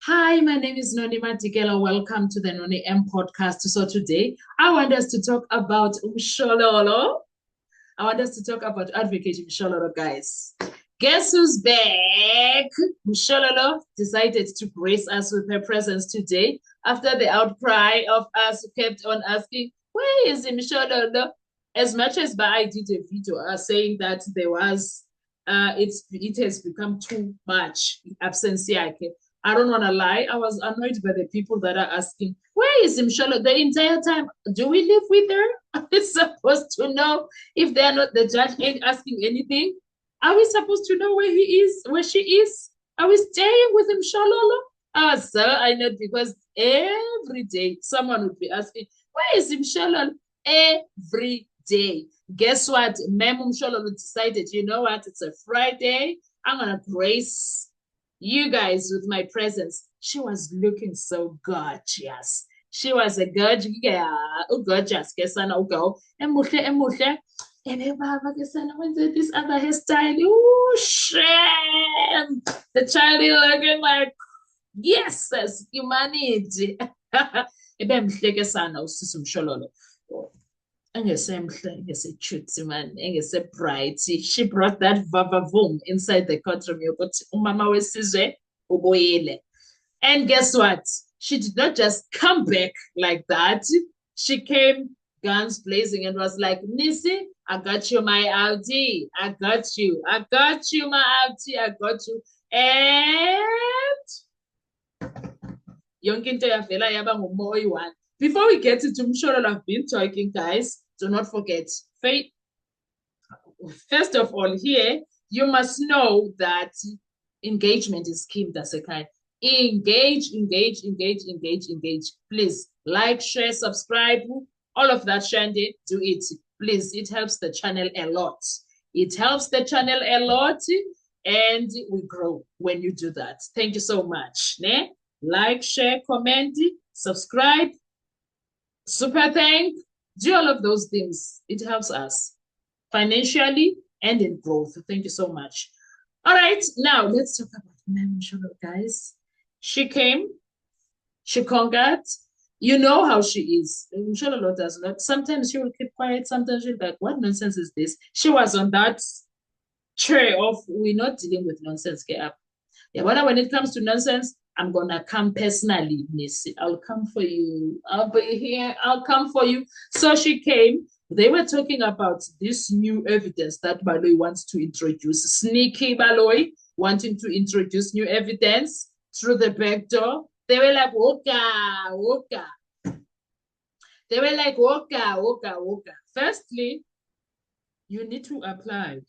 Hi, my name is Noni Matikela. Welcome to the Noni M podcast. So today I want us to talk about Mshololo. I want us to talk about advocating Mshololo, guys. Guess who's back? Mshololo decided to grace us with her presence today after the outcry of us who kept on asking, where is Mshololo? As much as I did a video saying that it has become too much absence here. I don't want to lie. I was annoyed by the people that are asking, where is Mshololo the entire time? Do we live with her? Are we supposed to know if they're not the judge ain't asking anything? Are we supposed to know where he is, where she is? Are we staying with Mshololo? Ah, sir, I know because every day someone would be asking, where is Mshololo? Every day. Guess what? Mem Mshololo decided, you know what? It's a Friday. I'm going to grace you guys with my presence. She was looking so gorgeous. She was a gorgeous girl, gorgeous kesana girl. Emuhle. And this other hairstyle. Ooh, shame. The child is looking like, yes, as humanity. Ebe mhle kesana usisi Mshololo. Engesemhle, engesechuthi man, engesebright. She brought that vavavoom inside the courtroom yokuthi umama wesizwe ubuyile. And guess what? She did not just come back like that. She came guns blazing and was like, Nisi, I got you my Audi. I got you. I got you my Audi. I got you. And yonke into yavela yaba ngumoya oyi-one. Before we get into Mshololo, I've been talking, guys. Do not forget, faith. First of all, here, you must know that engagement is key, Dasekai. Engage. Please, like, share, subscribe, all of that, Shandi, do it. Please, it helps the channel a lot. It helps the channel a lot, and we grow when you do that. Thank you so much. Ne? Like, share, comment, subscribe, super thank, do all of those things. It helps us financially and in growth. Thank you so much. All right, now let's talk about Mem Mshololo, guys. She came, she conquered. You know how she is. Mshololo does not. Sometimes she will keep quiet. Sometimes she'll be like, what nonsense is this? She was on that chair of, we're not dealing with nonsense. Get up. Yeah, but when it comes to nonsense, I'm gonna come personally, Missy. I'll come for you. I'll be here. I'll come for you. So she came. They were talking about this new evidence that Baloyi wants to introduce. Sneaky Baloyi wanting to introduce new evidence through the back door. They were like, Woka. They were like, Woka. Firstly, you need to apply.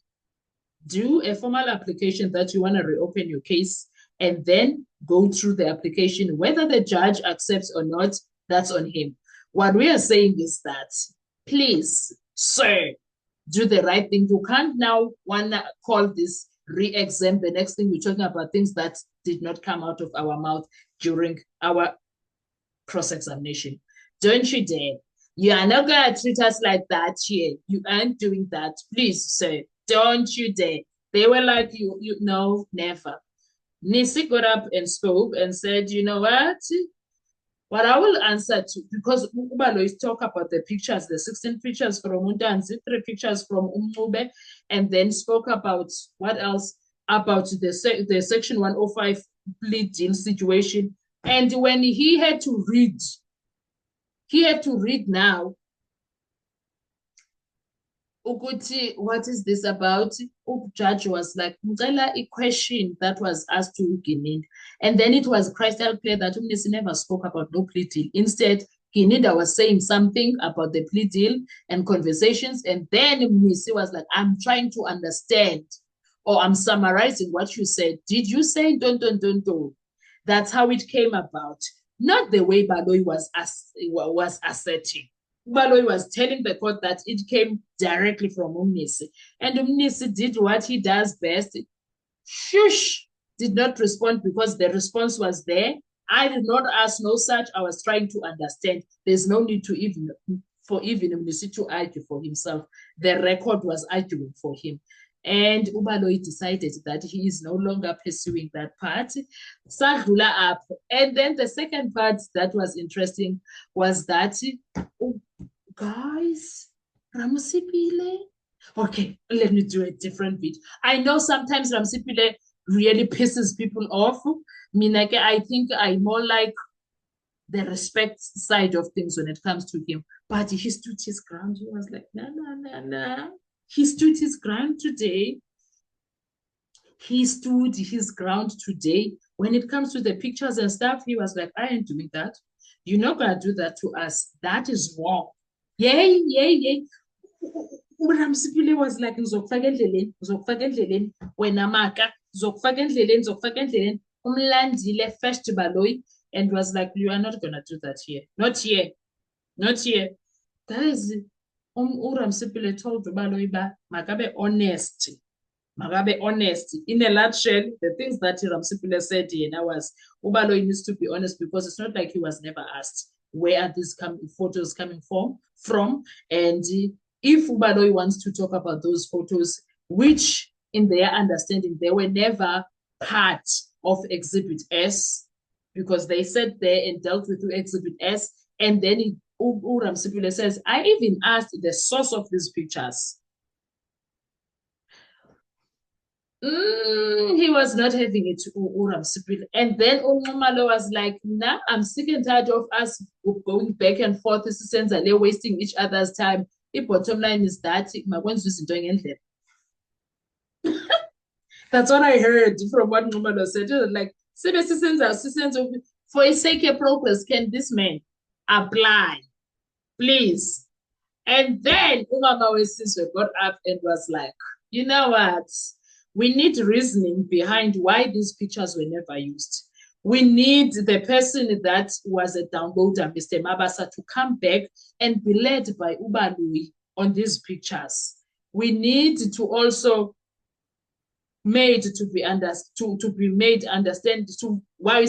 Do a formal application that you want to reopen your case and then go through the application. Whether the judge accepts or not, that's on him. What we are saying is that, please, sir, do the right thing. You can't now want to call this re-exam. The next thing we're talking about things that did not come out of our mouth during our cross-examination. Don't you dare. You are not going to treat us like that here. You aren't doing that. Please, sir, don't you dare. They were like, you know, never. Nisi got up and spoke and said, you know what? What I will answer to, because Ubalo is talk about the pictures, the 16 pictures from Undanzi, 3 pictures from Umube, and then spoke about what else? About the Section 105 plea deal situation. And when he had to read now, Uguti, what is this about? Judge was like, a question that was asked to Ginid. And then it was crystal clear that Umnisi never spoke about no plea deal. Instead, Ginida was saying something about the plea deal and conversations. And then Umnisi was like, I'm trying to understand, or I'm summarizing what you said. Did you say don't? That's how it came about. Not the way Baloyi was asserting. Baloyi was telling the court that it came directly from Umnisi. And Umnisi did what he does best. Shush! Did not respond because the response was there. I did not ask no such. I was trying to understand. There's no need to even Umnisi to argue for himself. The record was arguing for him. And Ubaloyi decided that he is no longer pursuing that part. Sadlula up. And then the second part that was interesting was that, oh, guys, Ramusipile. Okay, let me do a different bit. I know sometimes Ramusipile really pisses people off. Minake, I think I more like the respect side of things when it comes to him. But he stood his ground. He was like, no, no, no, no. He stood his ground today. He stood his ground today. When it comes to the pictures and stuff, he was like, I ain't doing that. You're not going to do that to us. That is wrong. Yay, yay, yay. uRamsipile was like, ngizokufaka endleleni, wena maka, ngizokufaka endleleni, umlandile first Baloyi, and was like, you are not going to do that here. Not here. Not here. That is, uRamsipile told Baloyi ba, makabe honest. Makabe honest. In a nutshell, the things that Ramsipile said here now was, Ubaloyi needs to be honest, because it's not like he was never asked, where are these photos coming from? And if Ubaloyi wants to talk about those photos, which in their understanding, they were never part of Exhibit S, because they sat there and dealt with Exhibit S, and then Ramsipile says, I even asked the source of these pictures. He was not having it to Ramsipile. And then Nxumalo was like, nah, I'm sick and tired of us going back and forth, wasting each other's time. The bottom line is that that's what I heard from what Nxumalo said. Like, for a sake of progress, can this man apply? Please. And then Umama Wesizwe got up and was like, you know what? We need reasoning behind why these pictures were never used. We need the person that was a downloader, Mr. Mabasa, to come back and be led by Ubaloyi on these pictures. We need to also made to be understand to why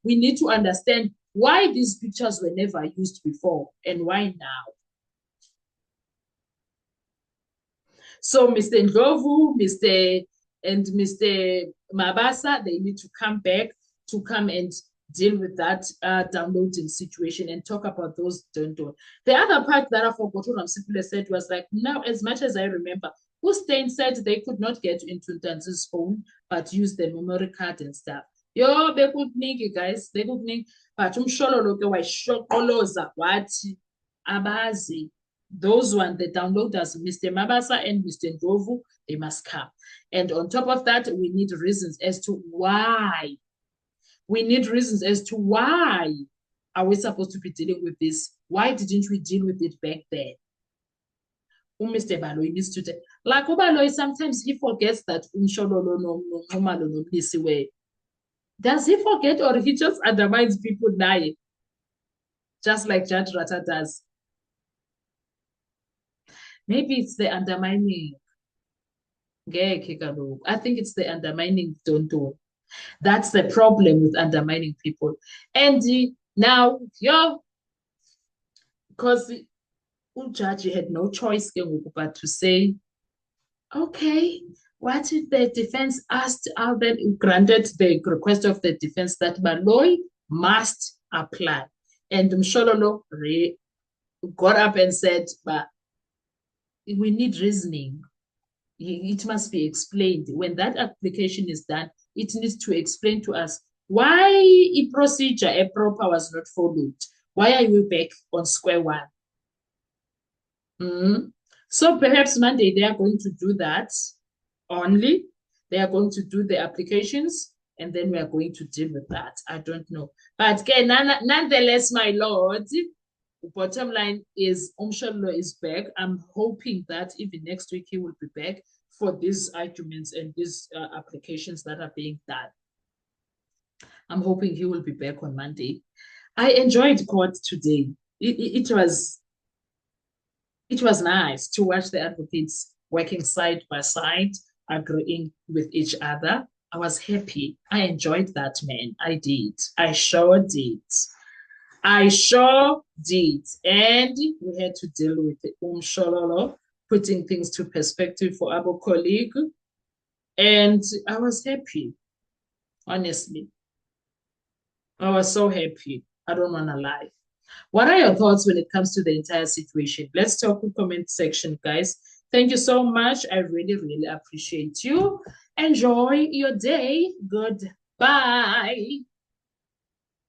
we need to understand why these pictures were never used before and why now. So Mr. Ndlovu, Mr. Mabasa, they need to come back to come and deal with that downloading situation and talk about those don't. The other part that I forgot what Ramsipile said was like, now, as much as I remember, Hussein said they could not get into Ntanzi's phone, but use the memory card and stuff. Yo, they could niki, guys. They could niki. But umshololoke washokoloza wati abazi. Those ones, the downloaders, Mr. Mabasa and Mr. Ndlovu, they must come. And on top of that, we need reasons as to why. We need reasons as to why are we supposed to be dealing with this? Why didn't we deal with it back then? Mr. Baloyi needs to take. Like Ubaloyi, sometimes he forgets that does he forget, or he just undermines people now? Just like Judge Rata does. Maybe it's the undermining. I think it's the undermining don't. That's the problem with undermining people. And now, because Judge had no choice but to say, okay, what if the defense asked out, then granted the request of the defense that Baloyi must apply. And Mshololo got up and said, but we need reasoning. It must be explained. When that application is done, it needs to explain to us why a procedure, a proper, was not followed. Why are we back on square one? So perhaps Monday they are going to do that only. They are going to do the applications, and then we are going to deal with that. I don't know. But nonetheless, my lord, the bottom line is Mshololo is back. I'm hoping that even next week he will be back for these arguments and these applications that are being done. I'm hoping he will be back on Monday. I enjoyed court today. It was nice to watch the advocates working side by side, agreeing with each other. I was happy. I enjoyed that, man. I did. I sure did. I sure did. And we had to deal with the Mshololo putting things to perspective for our colleague. And I was happy, honestly. I was so happy. I don't want to lie. What are your thoughts when it comes to the entire situation? Let's talk in the comment section, guys. Thank you so much. I really, really appreciate you. Enjoy your day. Goodbye.